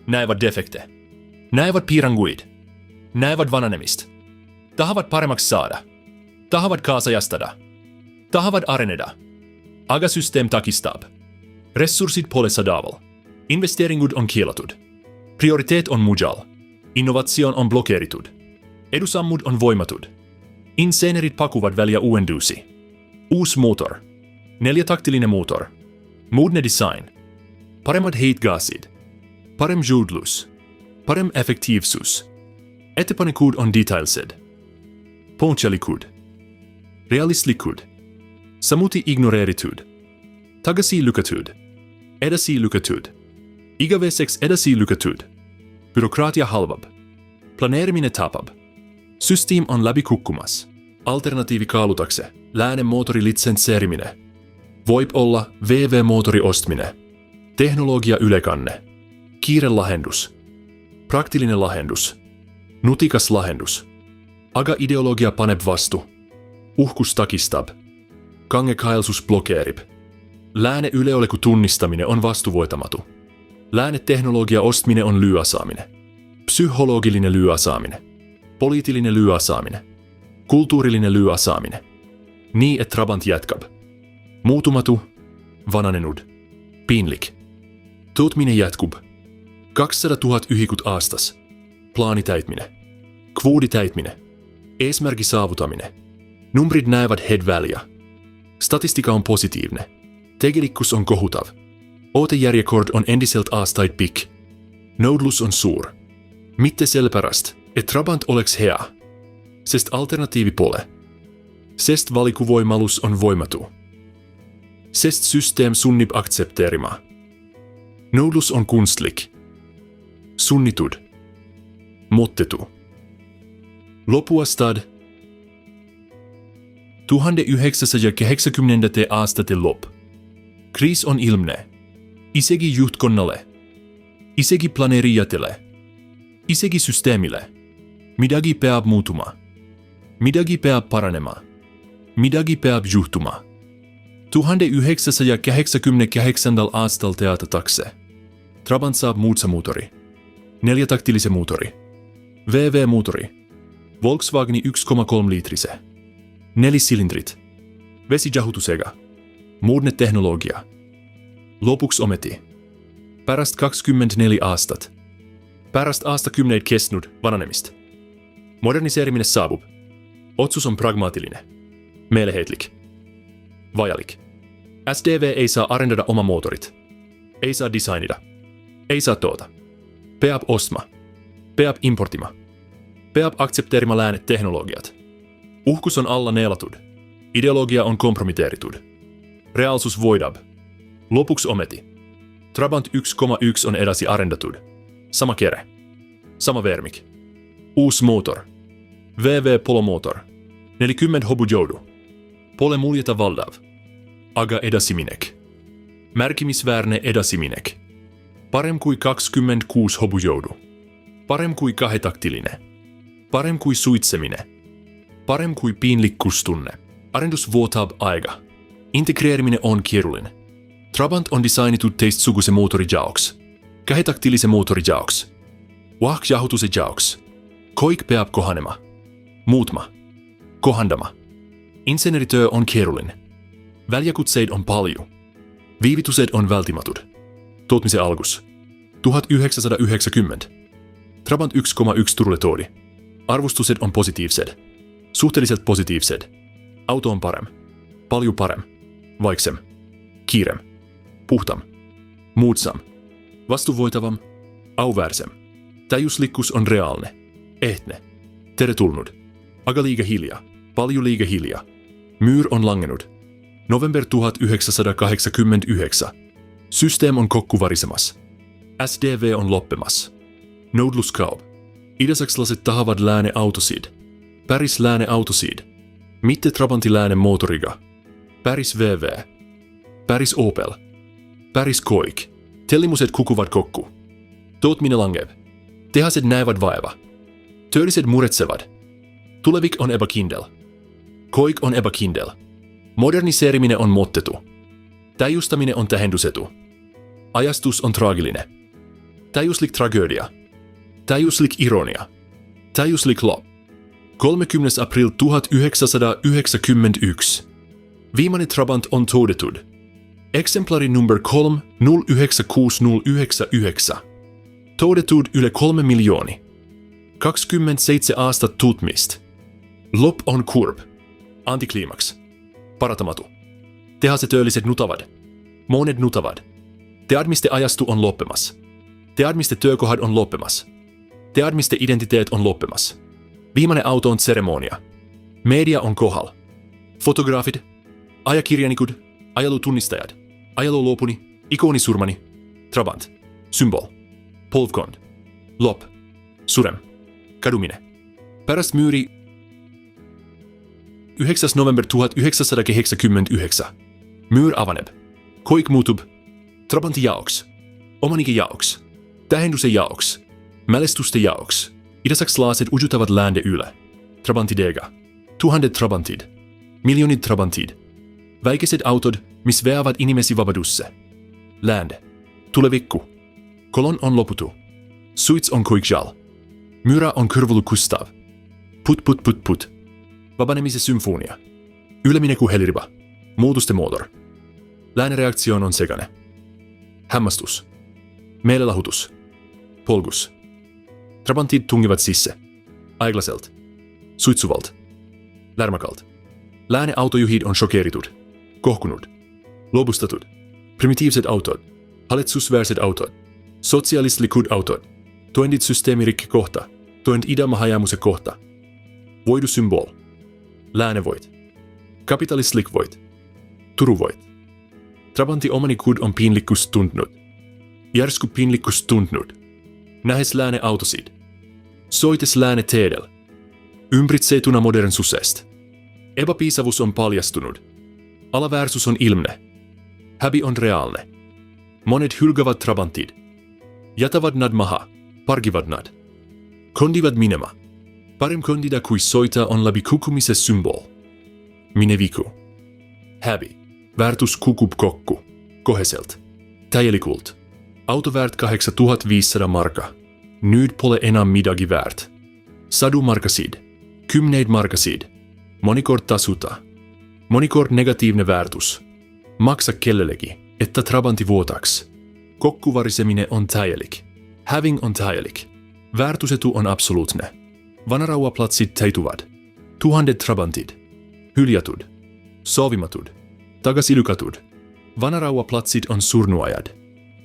Näevät defekte. Näevät piiranguid. Näevät vananemist. Tahavat paremmaksi saada. Tahavat kaasajastada. Tahavat areneda. Aga systeem takistab. Resurssit polesadaval. Investeeringud on kiellettud. Prioriteet on mujal. Innovaation on blokeeritud. Edusammud on voimatud. Insenerit pakuvat väliä uuendusi. Uus motor. 4-taktillinen motor. Modne design. Paremmat heitgaasit. Parem juudlus. Parem effektiivsus. Etepanikud on detailsed. Ponchalikud. Realistlikud. Samuti ignoreeritud. Tagasi lykätud. Edasi lykätud. Ikäväiseksi edasi lykätud. Byrokratia halvab. Planeeriminen tapab. Systeem on läbikukkumas. Alternatiivi kaalutakse. Läänen motori litsenseeriminen. Voip olla VV-motori ostminen. Teknologia ylekanne. Kiire lahendus. Praktillinen lahendus. Nutikas lahendus. Aga ideologia paneb vastu. Uhkus takistab. Kangekaelsus blokeerib. Lääne yleoleku tunnistaminen on vastuvoitamatu. Lääne teknologia ostminen on lyyäsaaminen. Psykologillinen lyyäsaaminen. Poliitillinen lyyäsaaminen. Kulttuurillinen lyyäsaaminen. Niin et Trabant jätkab. Muutumatu. Vananenud. Pinlik. Tuutminen jätkub. 200 000 yhikut aastas. Plaani täitminen. Kvuudi täitminen. Eesmärki saavutaminen. Numbrid näevät hed väliä. Statistika on positiivinen. Tegelikkus on kohutav. Ootejärjekord on endiselt aastait pik. Noudlus on suur. Mitte selpärast, et Trabant oleks hea. Sest alternatiivi pole. Sest valikuvoimalus on voimatu. Sest systeem sunnib aktsepteerima. Noudlus on kunstlik. Sunnitud. Mottetu. Lopuastad. 1980 aastate lop. Kriis on ilmne. Isegi juhtkonnalle. Isegi planeerijatele. Isegi systeemille. Midagi peab muutuma. Midagi peab paranema. Midagi peab juhtuma. 1988 aastal teata takse. Trabant saab muutsamuutori. 4-taktillisen muuttori. VV-muuttori. Volkswageni 1,3 litrise. 4 silindrit. Vesijahutusega. Modne teknologia. Lopuks ometi. Pärast 24 aastat. Pärast aastakymneid kesnud vananemist. Moderniseeriminen saabub. Otsus on pragmaattinen. Meeleheitlik. Vajalik. SDV ei saa arendada oma moottorit. Ei saa designida. Ei saa toota. Peab ostma. Peab importima. Peab aksepteerima läänet teknologiat. Uhkus on alla neelatud. Ideologia on kompromiteeritud. Realsus voidab. Lopuks ometi. Trabant 1,1 on edasi arendatud. Sama kere. Sama vermik. Uus motor. VV Polomotor. 40 hobujoudu. Pole muljeta valdav. Aga edasiminek. Märkimisväärne edasiminek. Parem kui 26 hobujoudu. Parem kui kahetaktillinen. Parem kui suitseminen. Parem kui piinlikkustunne. Arendus vuotab aika. Integreeriminen on kierullinen. Trabant on designittu teistsuguse moottorijaoks. Kahetaktillisen moottorijaoks. Wahk-jahutuse jaoks. Koik peab kohanema. Muutma. Kohandama. Insinöörityö on kierullinen. Väljakutseid on paljon. Viivitused on vältimatud. Tuotmisen alkus. 1990. Trabant 1,1 turletoodi. Arvostukset on positiiviset. Suhteelliset positiiviset. Auto on parem. Paljon parem. Vaiksem. Kiirem. Puhtam. Muutsam. Vastuvoitavam. Auvärsem. Täjuslikkus on reaalne. Ehtne. Tervetullnud. Aga liiga hiljaa. Paljon liiga hiljaa. Myr on langennut. November 1989. Systeem on kokkuvarisemas. SDV on loppemas. Noudluskaub. Idäsaksalaiset tahavat lääne autosid. Päris lääne autosid. Mitte Trabanti lääne motoriga. Päris VV. Päris Opel. Päris Koik. Tellimuset kukuvat kokku. Tuotminen langeb. Tehaset näevät vaiva. Töölliset muretsevat. Tulevik on epäkindel. Koik on epäkindel. Moderniseeriminen on mottetu. Täjustaminen on tähendusetu. Ajastus on traagillinen. Täjuslik tragödia. Täjuslik ironia. Täjuslik lop. 30. april 1991. Viimeinen Trabant on todettud. Exemplari number 3096099. Todettud yle 3 miljooni. 27 aastat tutmist. Lop on kurb. Antikliimaks. Paratamatu. Tehasetöölliset nutavat. Monet nutavat. Teadmiste ajastu on loppemas. Teadmiste työkohad on loppemas. Teadmiste identiteet on loppemas. Viimeinen auto on tseremonia. Media on kohal. Fotograafit. Ajakirjanikud. Ajalutunnistajat. Ajaluopuni. Ikonisurmani. Trabant. Symbol. Polvkond. Lop. Surem. Kaduminen. Pärast myyri 9. november 1989. Myr avaneb. Koik muutub. Trabanti jaoks. Omanike jaoks, tähenduse jaoks, mälestuste jaoks. Idäsaksalaiset ujutavat läände ylä. Trabantidega. Tuhandet trabantid. Miljoonit trabantid. Väikäiset autod, mis veävät inimesi vapadusse. Läände. Tulevikku. Kolon on loputu. Suits on koikjal. Myra on kyrvulu Gustav. Put put put put. Vapanemisen symfonia. Yleminen kuin heliriba. Muutusten motor. Läänereaktioon on sekane. Hämmästys. Mielelahutus. Polgus. Trabantid tungivat sisse. Aiglaselt. Suitsuvalt. Lärmäkalt. Lääne autojuhid on shokeeritud. Kohkunut. Lobustatud. Primitiivset autot. Hallitsusväärset autot. Sosialistlikud autot. Toendit systeemirikki kohta. Toend idämahajamuse kohta. Voidu symbol. Lääne voit. Kapitalistlik voit. Turu voit. Trabanti omanikud on piinlikkus tuntunut. Järsku piinlikkus tuntunut. Nähes lääne autosid. Soites lääne teedel. Ympritseetuna modernsusest. Epäpiisavuus on paljastunut. Alaväärsus on ilmne. Häbi on reaalne. Monet hylkävät trabantid. Jätävät nad maha. Parkivat nad. Kondivat minema. Parem kondida kui soita on läbi kukkumise symbol. Mineviku. Häbi. Väärtus kukub kokku. Koheselt. Täielikult. Auto värt 8500 marka. Nyt pole enää midagi värt. Sadu markasid. Kymneid markasid. Monikord tasuta. Monikord negatiivne väärtus. Maksa kellelegi, että trabanti vuotaks. Kokkuvariseminen on täielik. Häving on täielik. Väärtusetu on absoluutne. Vanarauaplatsit täytyvät. Tuhandet trabantid. Hyljätud. Sovimatud. Tagasilykätud. Vanarauaplatsit on surnuajad.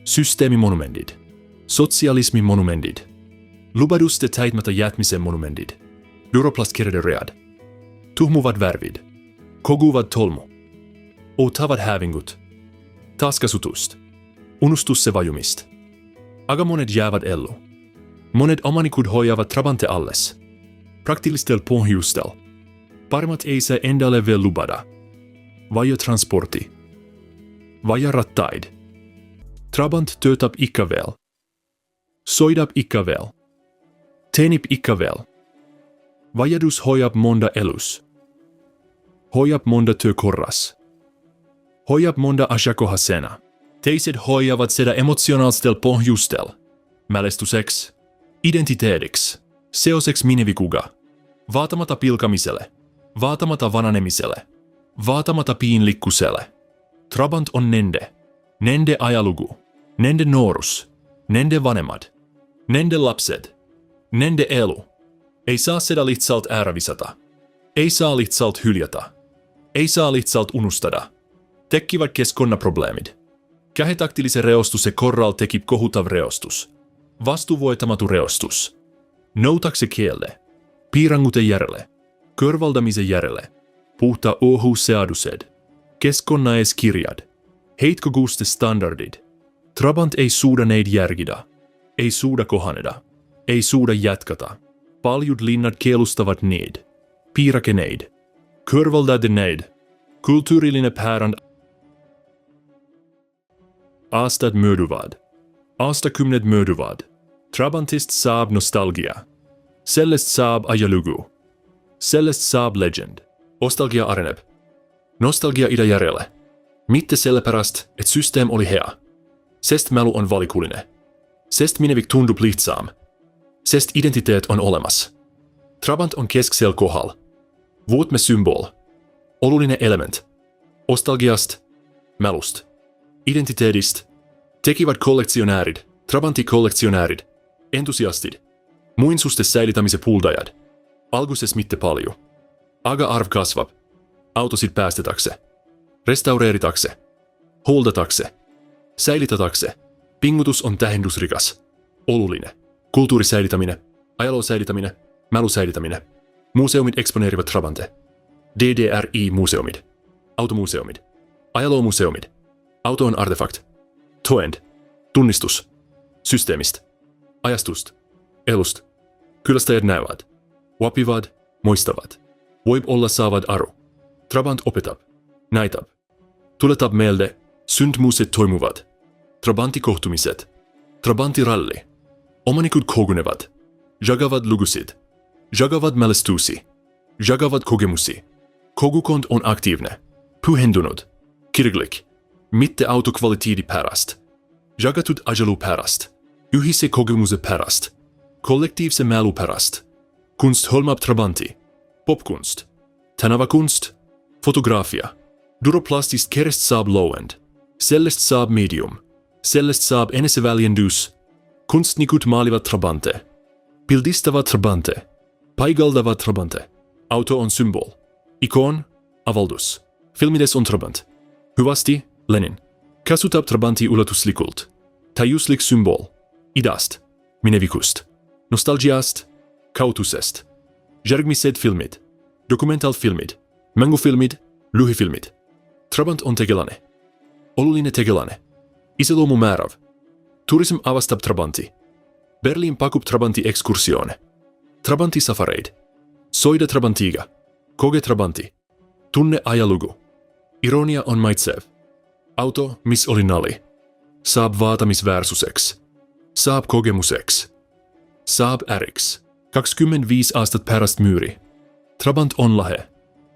Systeemimonumentit. Sosialismimonumentit. Lubaduste täyttämättä jätmisen monumentit. Duroplastkerederead. Tuhmuvat värvid. Koguvat tolmu. Otavat hävingut. Taskasutust. Unustus se vajumist. Aga monet jäävät ellu. Monet omanikud hoiavat trabante alles. Praktilistel pohjustel. Parmat ei se endalle vielä lubada. Vaja transporti. Vaja rattaid. Trabant töötab ikka veel. Soidab ikka veel. Teenib ikka veel. Vajadus hoiab monda elus. Hoiab monda työkorras. Hoiab monda asiakohasena. Teiset hoiavat sitä emotionaalstel pohjustel. Mälestykseksi. Identiteetiksi. Seoseksi minevikuga. Vaatamatta pilkamiselle. Vaatamatta vananemiselle. Vaatamatta piinlikkuselle. Trabant on nende. Nende ajalugu. Nende nuorus. Nende vanhemmat. Nende lapset. Nende elu. Ei saa sitä litsalt äärävisata. Ei saa litsalt hyljätä. Ei saa litsalt unustada. Tekivät keskonna probleemit. Kähetaktillisen reostus ja korral teki kohutav reostus. Vastuvoitamatu reostus. Noutakse kielle. Piiranguten järjelle. Kõrvaldamisen järjelle. Puhta ohuseadused. Keskonnaeskirjad. Heitkoguste standardit. Trabant ei suuda neid järgida. Ei suuda kohaneda. Ei suuda jätkata. Paljud linnat kielustavat neid. Piirake neid. Kõrvaldade neid. Kulttuurillinen pärand. Aastat möödyvad. Aastakymmenet möödyvad. Trabantist saab nostalgia. Sellest saab ajalugu. Sellest saab legend. Nostalgia areneb. Nostalgia ida järjelle. Mitte sellepärast, et systeem oli hea. Sest mälu on valikullinen. Sest minevik tundub lihtsam. Sest identiteet on olemas. Trabant on kesksel kohdal. Vuotme symbol. Olullinen element. Nostalgiast. Mälust. Identiteetist. Tekivät kollektionäärit. Trabantti-kollektionäärit. Entusiastit. Muinsusten säilytämisen puldajat. Alguses mitte paljon. Aga arv kasvab. Autosit päästetakse. Restaureeritakse. Holdatakse. Säilytätakse. Pingutus on tähendusrikas. Olullinen. Kulttuurisäilytäminen. Ajalosäilytäminen. Mälusäilytäminen. Museumit eksponeerivat Trabante. DDRI-museumit. Automuseumit. Ajalomuseumit. Auto on artefakt. Toend. Tunnistus. Systeemist. Ajastust. Elust. Kylästäjät näevät. Wapivat. Muistavat. Voib olla saavat aru. Trabant opetab. Näitab. Tuletab meelde. Syntmuset toimuvat. Trabanttikohtumiset. Trabanti ralli. Omanikud kogunevat. Jagavat lugusid. Jagavat mälestysi. Jagavat kogemusi. Kogukond on aktiivne. Pühendunud. Kirglik. Mitte autokvaliteedi pärast. Jagatud ajalu pärast. Ühise kogemuse pärast. Kollektiivse mälu pärast. Kunst hõlmab Trabanti. Popkunst. Tänavakunst. Fotograafia. Duroplastist kerest saab loend. Sellest saab medium. Sellest saab eneseväljendus. Kunstnikud maalivat Trabante. Pildistavat Trabante. Paigaldavat Trabante. Auto on symbol. Ikon. Avaldus. Filmides on Trabant. Hyvästi, Lenin. Kasutab Trabanti ulatuslikult. Täiuslik symbol. Idast. Minevikust. Nostalgiast. Kautusest. Järgmised filmid. Dokumentaalfilmid. Mängufilmid. Lyhyfilmid. Trabant on tegelane. Oluline tegelane. Iseloomu määrav. Turism avastab Trabanti. Berliin pakub Trabanti ekskursioone. Trabanti safareid. Soida Trabantiga. Koge Trabanti. Tunne ajalugu. Ironia on maitsev. Auto, mis oli nali. Saab vaatamisväärsuseks. Saab kogemuseks. Saab äriks. 25 aastat pärast myyri. Trabant on lahe.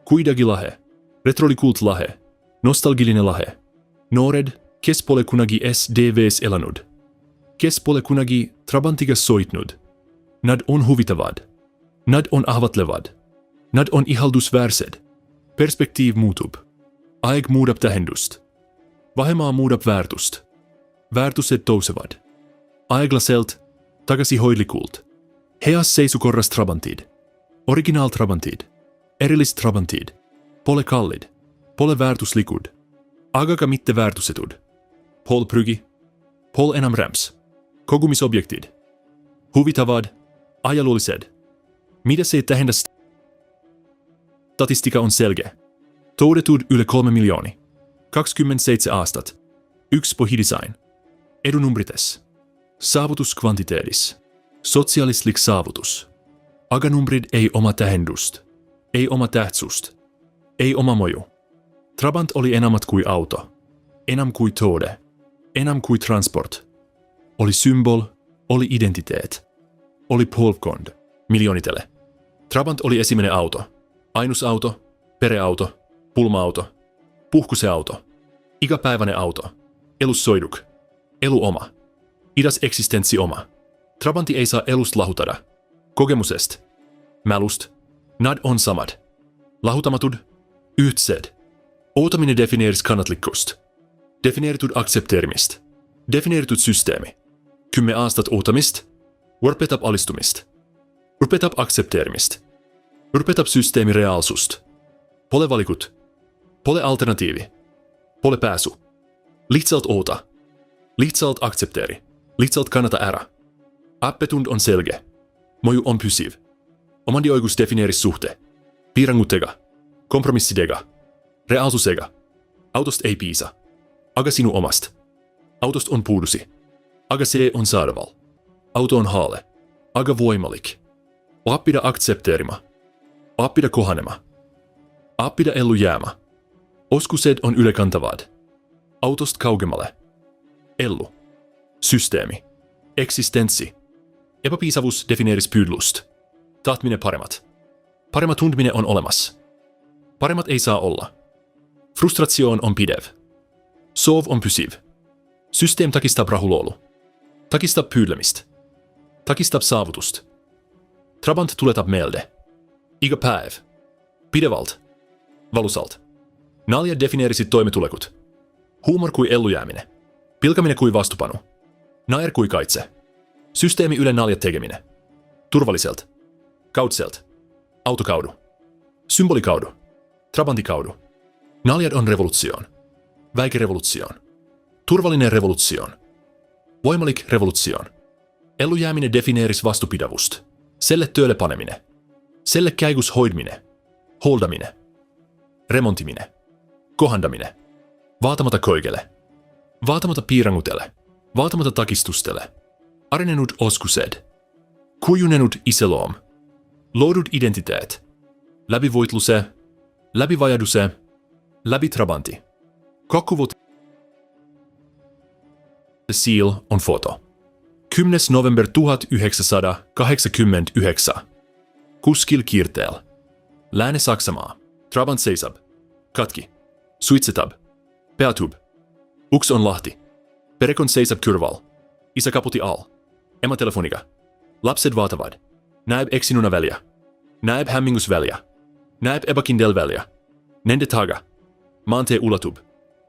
Kuidagi lahe. Retrolikult lahe. Nostalgilinen lahe. Noored, kes pole kunagi SDVs elanud. Kes pole kunagi Trabantiga soitnud. Nad on huvitavad. Nad on ahvatlevad. Nad on ihaldusväärsed. Perspektiiv muutub. Aeg muudab tähendust. Vahemaa muudab väärtust. Väärtused tõusevad. Aeglaselt, tagasihoidlikult. Heas seisukorras Trabantid. Originaal Trabantid. Erilist Trabantid. Pole kallid. Pole väärtuslikud. Aga ka mitte väärtusetud. Pool prügi. Pool enam rämps. Kogumisobjektid. Huvitavad. Ajaloolised. Mitä se tähendää? Statistika on selkeä. Todetut yli 3 miljooni. 27 aastat. 1 põhidesign. Edunumbrites. Saavutus kvantiteedis. Sosiaalistlik saavutus. Aga numbrid ei oma tähendust. Ei oma tähtsust. Ei oma moju. Trabant oli enamat kuin auto. Enam kuin tuote. Enam kuin transport. Oli symbol. Oli identiteet. Oli polvkond. Miljoonitele. Trabant oli esimene auto. Ainus auto. Pereauto. Pulma-auto. Puhkuseauto. Ikäpäiväinen auto. Elussoiduk. Elu oma. Idas eksistenssi oma. Trabanti ei saa elust lahutada. Kogemusest. Mälust. Nad on samat. Lahutamatud. Yhteed. Outaminen definieeris kannatlikkust. Definieeritud aksepteerimist. Definieeritud systeemi. 10 aastat outamist. Urpetab alistumist. Urpetab aksepteerimist. Urpetab systeemi reaalsust. Pole valikut. Pole alternatiivi. Pole pääsu. Lihtsalt oota. Lihtsalt aksepteeri. Lihtsalt kannata ära. Appetund on selge. Moju on pysyv. Omandioikeus definieeris suhte. Piirangutega. Kompromissidega. Reaalsusega. Autost ei piisa. Aga sinu omast. Autost on puudusi. Aga se on saadaval. Auto on haale. Aga voimalik. Oppida aksepteerima. Oppida kohanema. Oppida ellu jääma. Oskused on ylekantavad. Autost kaugemmalle. Ellu. Systeemi. Eksistenssi. Epäpiisavuus definieeris pyydlust. Tahtminen paremmat. Paremmat tuntminen on olemas. Paremmat ei saa olla. Frustratioon on pidev. Soov on pysyv. Systeem takistab rahuloolu. Takistab pyydlemist. Takistab saavutust. Trabant tuletab meelde. Iga päev. Pidevalt. Valusalt. Nalja defineerisit toimetulekut. Huumor kui ellujääminen. Pilkaminen kui vastupanu. Naer kui kaitse. Systeemi yle naljat tekeminen. Turvalliselt. Kautselt. Autokaudu. Symbolikaudu. Trabantikaudu. Naljad on revolutioon. Väikerevolutioon. Turvallinen revolutioon. Voimalik revolutioon. Ellujääminen defineeris vastupidavust. Selle töölle paneminen. Selle käigus hoidminen. Holdaminen. Remontiminen. Kohandaminen. Vaatamatta koikele. Vaatamatta piirangutele. Vaatamatta takistustele. Arenenut oskused. Kujunenut iseloom. Loodut identiteet. Läbivoitluse. Läbivajaduse. Läbi Trabanti. Kokkuvot. Seal on foto. 10. november 1989. Kuskil Kirteel. Lääne-Saksamaa. Trabant seisab. Katki. Suitsetab. Peatub. Uks on lahti. Perekond seisab kõrval. Isä kaputi all. Ema telefoniga. Lapsed vaatavad. Näeb eksinuna välja. Näeb hämmingus välja. Näeb ebakindel välja. Nende taga. Maantee ulatub.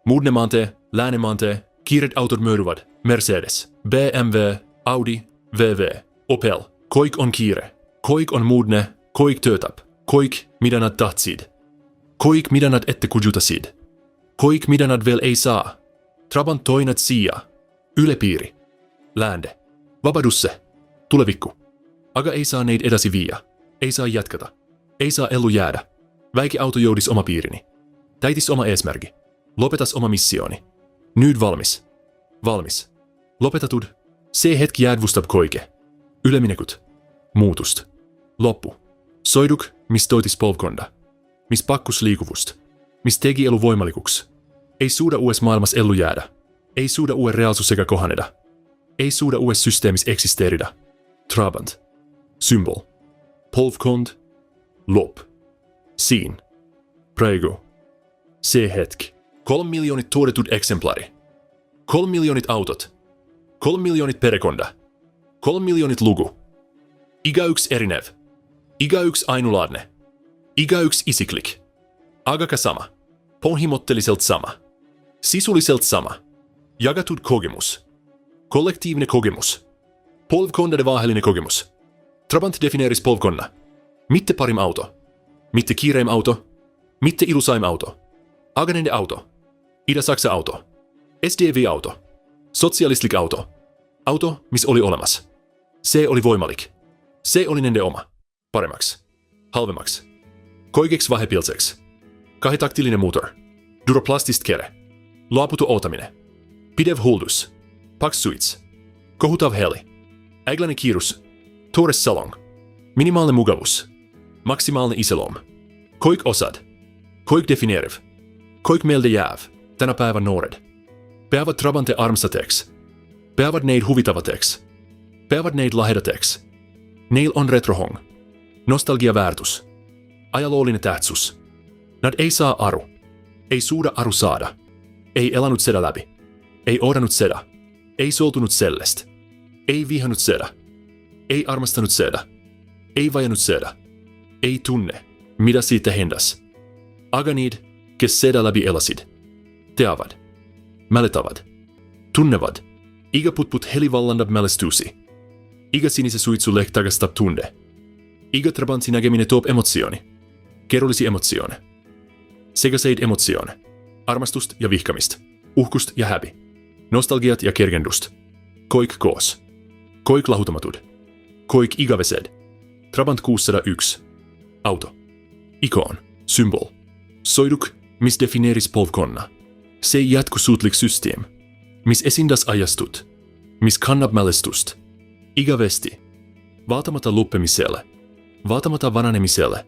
Muudne maantee, Lääne-maantee, kiiret autot mööduvad. Mercedes, BMW, Audi, VW, Opel. Koik on kiire. Koik on muudne. Koik töötab. Koik, mida nad tahtsid. Koik, mida nad ette kujutasid. Koik, mida nad veel ei saa. Trabant toi nad siia. Üle piiri. Läände. Vabadusse. Tulevikku. Aga ei saa neid edasi viia. Ei saa jatkata. Ei saa ellu jäädä. Väikeauto joudis oma piirini. Täitis oma eesmärgi. Lopetas oma missiooni. Nyt valmis. Valmis. Lopetatud. See hetki jäädvustab koike. Üleminekut. Muutust. Loppu. Soiduk, mis toitis polvkonda. Mis pakkus liikuvust. Mis tegi elu voimalikuks. Ei suuda uudessa maailmassa ellu jäädä. Ei suuda uuden reaalsusega kohaneda. Ei suuda uudessa systeemis eksisteerida. Trabant. Symbol. Polvkond. Lop. Siin. Prego. Se hetki. 3 miljoonit tuotetut eksemplari. 3 miljoonit autot. 3 miljoonit perekonda. 3 miljoonit luku. Iga yks erinev. Iga yks ainulaadne. Iga yks isiklik. Aga sama. Pohjimottelliselt sama. Sisulliselt sama. Jagatud kogemus. Kollektiivinen kogemus. Polvkondade vaahellinen kogemus. Trabant defineeris polvkonna. Mitte parim auto. Mitte kiireim auto. Mitte ilusaim auto. Aga nende auto. Ida-Saksa auto. SDV-auto. Sosialistlik auto. Auto, mis oli olemas. Se oli voimalik. Se oli nende oma. Paremmaks. Halvemmaks. Koikeks vahepilseks. Kahitaktillinen motor. Duroplastist kere. Luoputu outaminen. Pidev huldus. Paks suits. Kohutav heli. Ägläinen kiirus. Tuores salong. Minimaalinen mukavuus. Maksimaalinen iselom. Koik osad. Koik defineeriv. Koik meelde jääv. Tänä päivän nuored. Peavad Trabante armstateks. Peavad neid huvitavateks. Peavad neid lahedateks. Neil on retrohong. Nostalgiaväärtus. Ajaloollinen tähtsus. Nad ei saa aru. Ei suuda aru saada. Ei elanut seda läpi. Ei odannut seda. Ei soltunut sellest. Ei vihannut seda. Ei armastanut seda. Ei vajannut seda. Ei tunne, mitä siitä hendas. Aga niid, kes seda läbi elasid. Teavad. Mäletävad. Tunnevad. Iga putput heli vallandab mälestysi. Iga sinise suitsu tagastab tunde. Iga Trabantsi näkeminen toob emotsiooni. Kerullisi emotsioone. Sekaseid emotsioone. Armastust ja vihkamist. Uhkust ja häbi. Nostalgiat ja kergendust. Koik koos. Koik lahutamatud. Koik igavesed. Trabant 601. Auto. Ikoon. Symbol. Soiduk, mis defineeris polvkonna. Se jatkusuutlik systeem. Mis esindas ajastut. Mis kannab mälestust. Igavesti. Vaatamatta loppemiselle. Vaatamatta vananemiselle.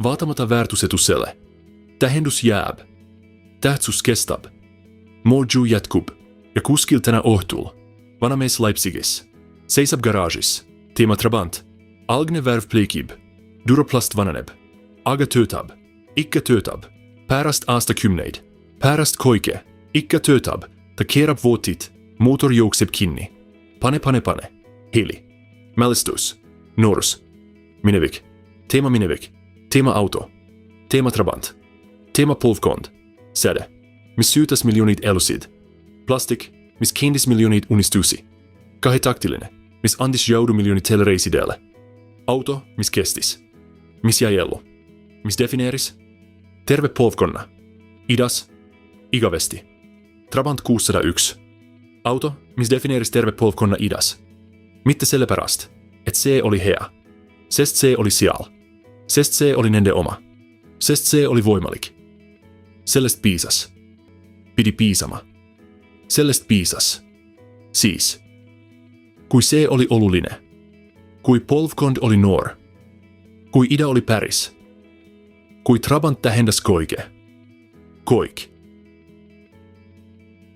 Vaatamatta väärtusetuselle. Tähendus jääb. Tähtsus kestab. Morju jatkub. Ja kuskil tänä ohtul. Vanamees Leipzigis. Seisab garaagis. Teema Trabant. Algne värv pleikib. Duroplast vananeb. Aga töötab. Ikka töötab. Pärast aastakümneid. Pärast koike. Ikka töötab. Ta keerab vootit. Motor jookseb kinni. Pane. Heli. Mälestus. Nuorus. Minevik. Teema minevik. Teema auto. Teema Trabant. Teema polvkond. Säde. Mis syytäs miljoonit elusid. Plastik. Mis kendis miljoonit unistusi. Kahitaktillinen. Mis andis joudu miljoonit telereisidelle. Auto, mis kestis. Mis jäi ellu. Mis defineeris. Terve polvkonna. Idas. Igavesti. Trabant 601. Auto, mis defineeris terve polvkonna idas. Mitte sellepärast, et see oli hea. Sest see oli seal. Sest see oli nende oma. Sest see oli voimalik. Sellest piisas. Pidi piisama. Sellest piisas. Siis. Kui see oli oluline. Kui polvkond oli nuor. Kui ida oli päris. Kui Trabant tähendas koike. Koik.